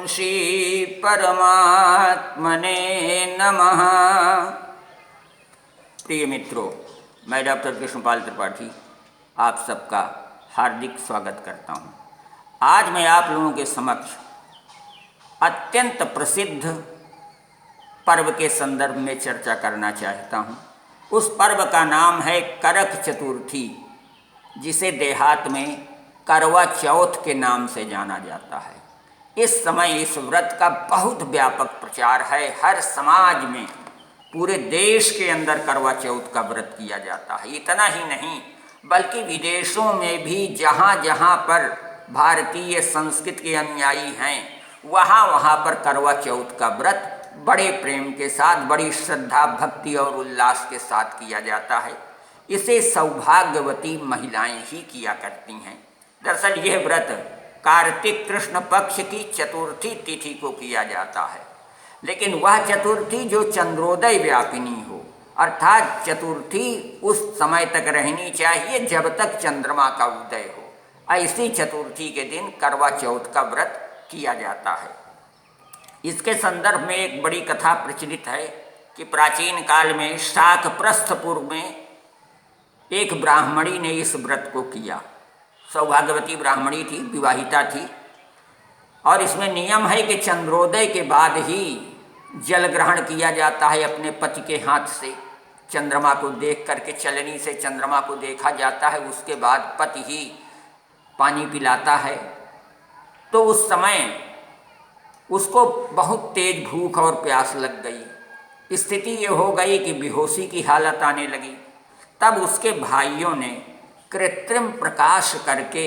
श्री परमात्मने नमः। प्रिय मित्रों, मैं डॉक्टर कृष्णपाल त्रिपाठी आप सबका हार्दिक स्वागत करता हूँ। आज मैं आप लोगों के समक्ष अत्यंत प्रसिद्ध पर्व के संदर्भ में चर्चा करना चाहता हूँ। उस पर्व का नाम है करक चतुर्थी, जिसे देहात में करवा चौथ के नाम से जाना जाता है। इस समय इस व्रत का बहुत व्यापक प्रचार है। हर समाज में, पूरे देश के अंदर करवा चौथ का व्रत किया जाता है। इतना ही नहीं, बल्कि विदेशों में भी जहाँ जहाँ पर भारतीय संस्कृति के अनुयायी हैं, वहाँ वहाँ पर करवा चौथ का व्रत बड़े प्रेम के साथ, बड़ी श्रद्धा, भक्ति और उल्लास के साथ किया जाता है। इसे सौभाग्यवती महिलाएं ही किया करती हैं। दरअसल यह व्रत कार्तिक कृष्ण पक्ष की चतुर्थी तिथि को किया जाता है, लेकिन वह चतुर्थी जो चंद्रोदय व्यापिनी हो, अर्थात चतुर्थी उस समय तक रहनी चाहिए जब तक चंद्रमा का उदय हो। ऐसी चतुर्थी के दिन करवा चौथ का व्रत किया जाता है। इसके संदर्भ में एक बड़ी कथा प्रचलित है कि प्राचीन काल में शाकप्रस्थपुर में एक ब्राह्मणी ने इस व्रत को किया। सौभाग्यवती ब्राह्मणी थी, विवाहिता थी, और इसमें नियम है कि चंद्रोदय के बाद ही जल ग्रहण किया जाता है अपने पति के हाथ से। चंद्रमा को देख करके, चलनी से चंद्रमा को देखा जाता है, उसके बाद पति ही पानी पिलाता है। तो उस समय उसको बहुत तेज भूख और प्यास लग गई। स्थिति ये हो गई कि बेहोशी की हालत आने लगी। तब उसके भाइयों ने कृत्रिम प्रकाश करके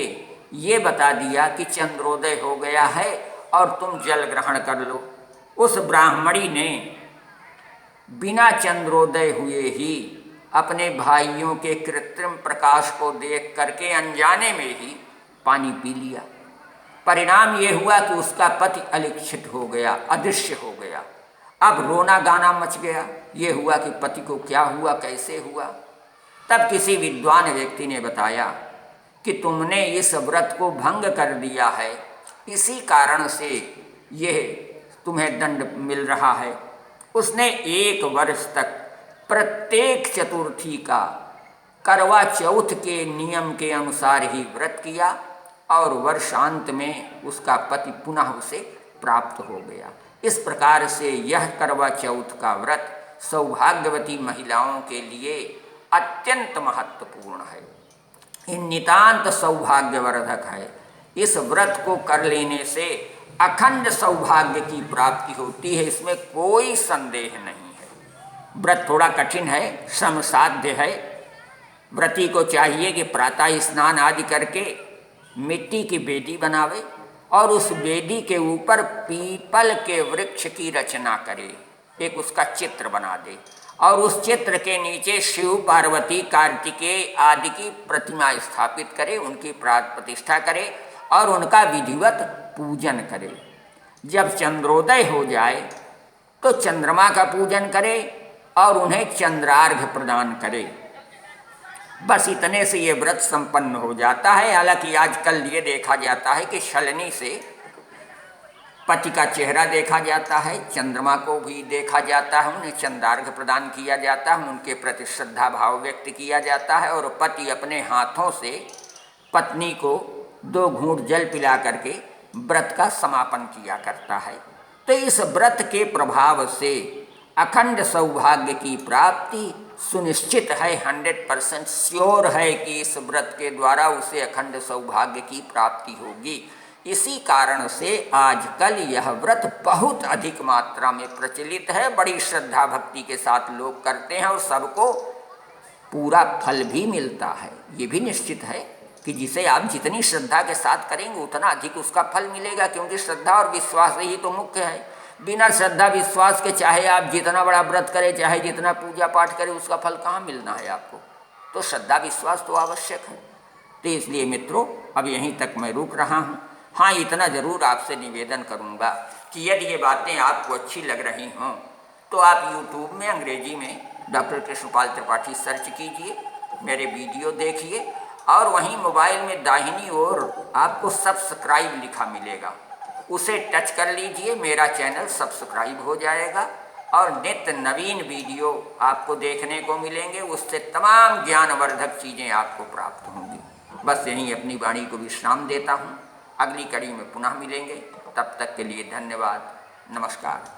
ये बता दिया कि चंद्रोदय हो गया है और तुम जल ग्रहण कर लो। उस ब्राह्मणी ने बिना चंद्रोदय हुए ही अपने भाइयों के कृत्रिम प्रकाश को देख करके अनजाने में ही पानी पी लिया। परिणाम ये हुआ कि उसका पति अलिक्षित हो गया, अदृश्य हो गया। अब रोना गाना मच गया। ये हुआ कि पति को क्या हुआ, कैसे हुआ। तब किसी विद्वान व्यक्ति ने बताया कि तुमने इस व्रत को भंग कर दिया है, इसी कारण से यह तुम्हें दंड मिल रहा है। उसने 1 वर्ष तक प्रत्येक चतुर्थी का करवा चौथ के नियम के अनुसार ही व्रत किया और वर्षांत में उसका पति पुनः उसे प्राप्त हो गया। इस प्रकार से यह करवा चौथ का व्रत सौभाग्यवती महिलाओं के लिए अत्यंत महत्वपूर्ण है। ये नितांत सौभाग्यवर्धक है। इस व्रत को कर लेने से अखंड सौभाग्य की प्राप्ति होती है, इसमें कोई संदेह नहीं है। व्रत थोड़ा कठिन है, श्रम साध्य है। व्रती को चाहिए कि प्रातः स्नान आदि करके मिट्टी की बेदी बनावे और उस बेदी के ऊपर पीपल के वृक्ष की रचना करे, एक उसका चित्र बना दे और उस चित्र के नीचे शिव, पार्वती, कार्तिकेय आदि की प्रतिमा स्थापित करे, उनकी प्राण प्रतिष्ठा करे और उनका विधिवत पूजन करे। जब चंद्रोदय हो जाए तो चंद्रमा का पूजन करे और उन्हें चंद्रार्घ्य प्रदान करे। बस इतने से ये व्रत संपन्न हो जाता है। हालांकि आजकल ये देखा जाता है कि छलनी से पति का चेहरा देखा जाता है, चंद्रमा को भी देखा जाता है, उन्हें चंद्रार्घ्य प्रदान किया जाता है, उनके प्रति श्रद्धा भाव व्यक्त किया जाता है और पति अपने हाथों से पत्नी को 2 घूंट जल पिला करके व्रत का समापन किया करता है। तो इस व्रत के प्रभाव से अखंड सौभाग्य की प्राप्ति सुनिश्चित है। 100% श्योर है कि इस व्रत के द्वारा उसे अखंड सौभाग्य की प्राप्ति होगी। इसी कारण से आजकल यह व्रत बहुत अधिक मात्रा में प्रचलित है। बड़ी श्रद्धा भक्ति के साथ लोग करते हैं और सबको पूरा फल भी मिलता है। ये भी निश्चित है कि जिसे आप जितनी श्रद्धा के साथ करेंगे उतना अधिक उसका फल मिलेगा, क्योंकि श्रद्धा और विश्वास ही तो मुख्य है। बिना श्रद्धा विश्वास के चाहे आप जितना बड़ा व्रत करें, चाहे जितना पूजा पाठ करें, उसका फल कहाँ मिलना है आपको। तो श्रद्धा विश्वास तो आवश्यक है। तो इसलिए मित्रों, अब यहीं तक मैं रुक रहा हूँ। हाँ, इतना ज़रूर आपसे निवेदन करूँगा कि यदि ये बातें आपको अच्छी लग रही हों तो आप YouTube में अंग्रेजी में डॉक्टर कृष्णपाल त्रिपाठी सर्च कीजिए, मेरे वीडियो देखिए और वहीं मोबाइल में दाहिनी ओर आपको सब्सक्राइब लिखा मिलेगा। उसे टच कर लीजिए, मेरा चैनल सब्सक्राइब हो जाएगा और नित्य नवीन वीडियो आपको देखने को मिलेंगे। उससे तमाम ज्ञानवर्धक चीज़ें आपको प्राप्त होंगी। बस यहीं अपनी वाणी को विश्राम देता हूँ। अगली कड़ी में पुनः मिलेंगे, तब तक के लिए धन्यवाद, नमस्कार।